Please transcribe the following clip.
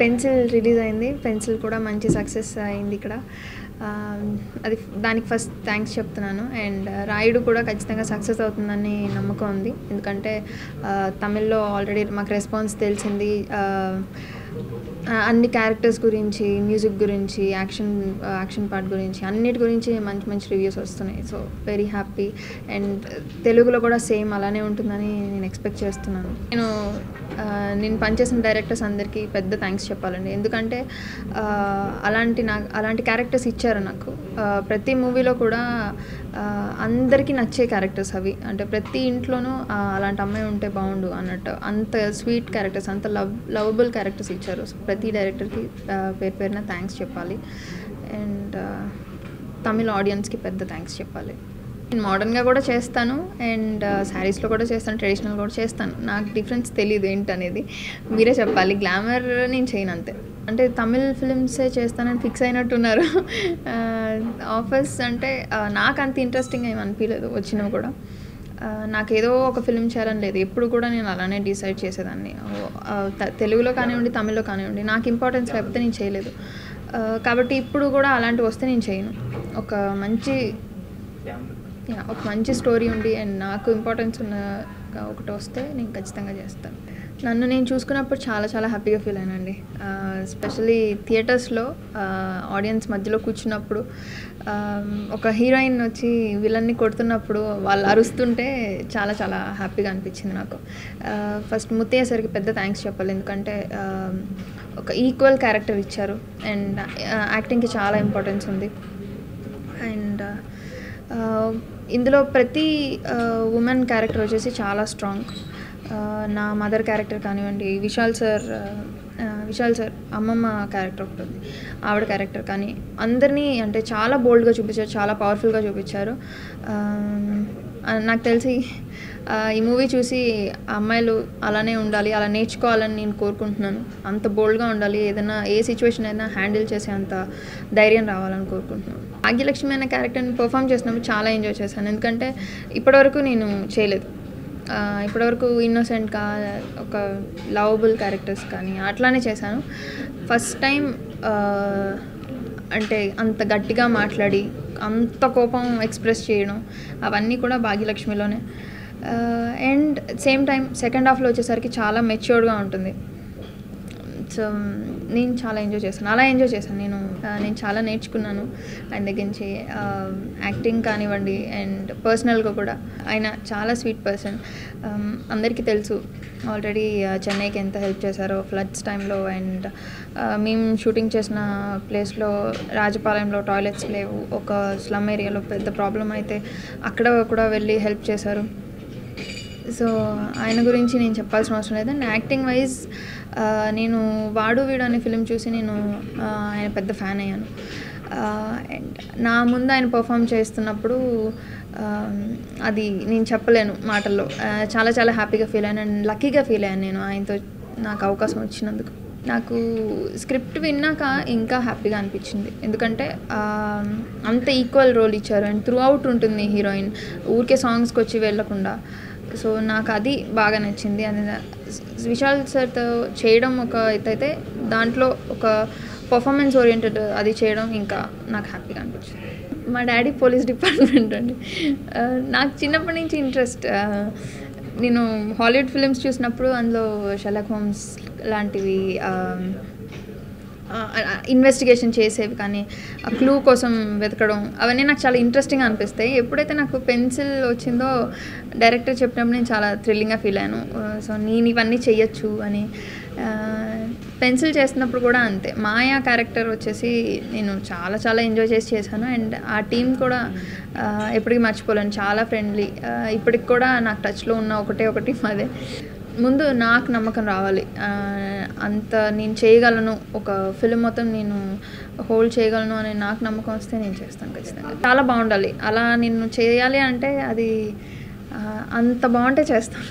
Pencil release అయింది. Pencil కూడా మంచి సక్సెస్ అయింది ఇక్కడ. అది దానికి ఫస్ట్ థ్యాంక్స్ చెప్తున్నాను. అండ్ రాయుడు కూడా ఖచ్చితంగా సక్సెస్ అవుతుందని నమ్మకం ఉంది. ఎందుకంటే తమిళ్లో ఆల్రెడీ మాకు రెస్పాన్స్ తెలిసింది. అన్ని క్యారెక్టర్స్ గురించి, మ్యూజిక్ గురించి, యాక్షన్ పార్ట్ గురించి, అన్నిటి గురించి మంచి మంచి రివ్యూస్ వస్తున్నాయి. So very happy. అండ్ తెలుగులో కూడా సేమ్ అలానే ఉంటుందని నేను ఎక్స్పెక్ట్ చేస్తున్నాను. నేను పనిచేసిన డైరెక్టర్స్ అందరికీ పెద్ద థ్యాంక్స్ చెప్పాలండి. ఎందుకంటే అలాంటి క్యారెక్టర్స్ ఇచ్చారు నాకు. ప్రతి మూవీలో కూడా అందరికీ నచ్చే క్యారెక్టర్స్ అవి. అంటే ప్రతి ఇంట్లోనూ అలాంటి అమ్మాయి ఉంటే బాగుండు అన్నట్టు అంత స్వీట్ క్యారెక్టర్స్, అంత లవబుల్ క్యారెక్టర్స్ ఇచ్చారు. సో ప్రతి డైరెక్టర్కి పేరున థ్యాంక్స్ చెప్పాలి. అండ్ తమిళ్ ఆడియన్స్కి పెద్ద థ్యాంక్స్ చెప్పాలి. నేను మోడర్న్గా కూడా చేస్తాను, అండ్ శారీస్లో కూడా చేస్తాను, ట్రెడిషనల్ కూడా చేస్తాను. నాకు డిఫరెన్స్ తెలియదు ఏంటనేది, మీరే చెప్పాలి. గ్లామర్ నేను చేయను అంతే. అంటే తమిళ్ ఫిలిమ్సే చేస్తానని ఫిక్స్ అయినట్టున్నారు. ఆఫర్స్ అంటే నాకు అంత ఇంట్రెస్టింగ్ ఏమి అనిపించలేదు వచ్చినవి కూడా. నాకేదో ఒక ఫిలిం చేయాలని లేదు. ఎప్పుడు కూడా నేను అలానే డిసైడ్ చేసేదాన్ని. తెలుగులో కానివ్వండి, తమిళ్లో కానివ్వండి, నాకు ఇంపార్టెన్స్ లేకపోతే నేను చేయలేదు. కాబట్టి ఇప్పుడు కూడా అలాంటివి వస్తే నేను చేయను. ఒక మంచి స్టోరీ ఉండి అండ్ నాకు ఇంపార్టెన్స్ ఉన్న ఒకటి వస్తే నేను ఖచ్చితంగా చేస్తాను. నన్ను నేను చూసుకున్నప్పుడు చాలా చాలా హ్యాపీగా ఫీల్ అయినండి. ఎస్పెషల్లీ థియేటర్స్లో ఆడియన్స్ మధ్యలో కూర్చున్నప్పుడు ఒక హీరోయిన్ వచ్చి విలన్ని కొడుతున్నప్పుడు వాళ్ళు అరుస్తుంటే చాలా చాలా హ్యాపీగా అనిపించింది నాకు. ఫస్ట్ ముత్తయ్య సార్కి పెద్ద థ్యాంక్స్ చెప్పాలి. ఎందుకంటే ఒక ఈక్వల్ క్యారెక్టర్ ఇచ్చారు అండ్ యాక్టింగ్కి చాలా ఇంపార్టెన్స్ ఉంది. అండ్ ఇందులో ప్రతి ఉమెన్ క్యారెక్టర్ వచ్చేసి చాలా స్ట్రాంగ్. నా మదర్ క్యారెక్టర్ కానివ్వండి, విశాల్ సార్ అమ్మమ్మ క్యారెక్టర్ ఒకటి ఉంది, ఆవిడ క్యారెక్టర్ కానీ అందరినీ అంటే చాలా బోల్డ్గా చూపించారు, చాలా పవర్ఫుల్గా చూపించారు. నాకు తెలిసి ఈ మూవీ చూసి అమ్మాయిలు అలానే ఉండాలి, అలా నేర్చుకోవాలని నేను కోరుకుంటున్నాను. అంత బోల్డ్గా ఉండాలి, ఏదైనా ఏ సిచ్యువేషన్ అయినా హ్యాండిల్ చేసే అంత ధైర్యం రావాలని కోరుకుంటున్నాను. భాగ్యలక్ష్మి అనే క్యారెక్టర్ని పర్ఫామ్ చేసినప్పుడు చాలా ఎంజాయ్ చేశాను. ఎందుకంటే ఇప్పటివరకు నేను చేయలేదు. ఇప్పటివరకు ఇన్నోసెంట్గా ఒక లవబుల్ క్యారెక్టర్స్ కానీ అట్లానే చేశాను. ఫస్ట్ టైం అంటే అంత గట్టిగా మాట్లాడి అంత కోపం ఎక్స్ప్రెస్ చేయడం అవన్నీ కూడా భాగ్యలక్ష్మిలోనే. అండ్ సేమ్ టైం సెకండ్ హాఫ్లో వచ్చేసరికి చాలా మెచ్యూర్డ్గా ఉంటుంది. సో నేను చాలా ఎంజాయ్ చేశాను. అలా ఎంజాయ్ చేశాను నేను చాలా నేర్చుకున్నాను ఆయన దగ్గర నుంచి. యాక్టింగ్ కానివ్వండి అండ్ పర్సనల్గా కూడా ఆయన చాలా స్వీట్ పర్సన్. అందరికీ తెలుసు ఆల్రెడీ చెన్నైకి ఎంత హెల్ప్ చేశారో ఫ్లడ్స్ టైంలో. అండ్ మేము షూటింగ్ చేసిన ప్లేస్లో రాజపాలెంలో టాయిలెట్స్ లేవు, ఒక స్లమ్ ఏరియాలో పెద్ద ప్రాబ్లం అయితే అక్కడ కూడా వెళ్ళి హెల్ప్ చేశారు. సో ఆయన గురించి నేను చెప్పాల్సిన అవసరం లేదు. అండ్ యాక్టింగ్ వైజ్ నేను వాడు వీడు అనే ఫిలిం చూసి నేను ఆయన పెద్ద ఫ్యాన్ అయ్యాను. అండ్ నా ముందు ఆయన పర్ఫామ్ చేస్తున్నప్పుడు అది నేను చెప్పలేను మాటల్లో. చాలా చాలా హ్యాపీగా ఫీల్ అయ్యాను అండ్ లక్కీగా ఫీల్ అయ్యాను నేను ఆయనతో నాకు అవకాశం వచ్చినందుకు. నాకు స్క్రిప్ట్ విన్నాక ఇంకా హ్యాపీగా అనిపించింది. ఎందుకంటే అంత ఈక్వల్ రోల్ ఇచ్చారు అండ్ త్రూ అవుట్ ఉంటుంది హీరోయిన్, ఊరికే సాంగ్స్కి వచ్చి వెళ్ళకుండా. సో నాకు అది బాగా నచ్చింది. అది విశాల్ సార్తో చేయడం ఒక అయితే దాంట్లో ఒక పర్ఫార్మెన్స్ ఓరియంటెడ్ అది చేయడం ఇంకా నాకు హ్యాపీగా అనిపించింది. మా డాడీ పోలీస్ డిపార్ట్మెంట్ అండి. నాకు చిన్నప్పటి నుంచి ఇంట్రెస్ట్. నేను హాలీవుడ్ ఫిలిమ్స్ చూసినప్పుడు అందులో షెర్లాక్ హోమ్స్ లాంటివి ఇన్వెస్టిగేషన్ చేసేవి కానీ ఆ క్లూ కోసం వెతకడం అవన్నీ నాకు చాలా ఇంట్రెస్టింగ్గా అనిపిస్తాయి. ఎప్పుడైతే నాకు పెన్సిల్ వచ్చిందో డైరెక్టర్ చెప్పినప్పుడు నేను చాలా థ్రిల్లింగ్గా ఫీల్ అయ్యాను. సో నేను ఇవన్నీ చెయ్యొచ్చు అని. పెన్సిల్ చేస్తున్నప్పుడు కూడా అంతే. మాయా క్యారెక్టర్ వచ్చేసి నేను చాలా చాలా ఎంజాయ్ చేశాను. అండ్ ఆ టీం కూడా ఎప్పటికీ మర్చిపోలేను, చాలా ఫ్రెండ్లీ. ఇప్పటికి కూడా నాకు టచ్లో ఉన్న ఒకటి అదే. ముందు నాకు నమ్మకం రావాలి, అంత నేను చేయగలను, ఒక ఫిలిం మొత్తం నేను హోల్డ్ చేయగలను అని నాకు నమ్మకం వస్తే నేను చేస్తాను ఖచ్చితంగా. చాలా బాగుండాలి, అలా నేను చేయాలి అంటే అది అంత బాగుంటే చేస్తాను.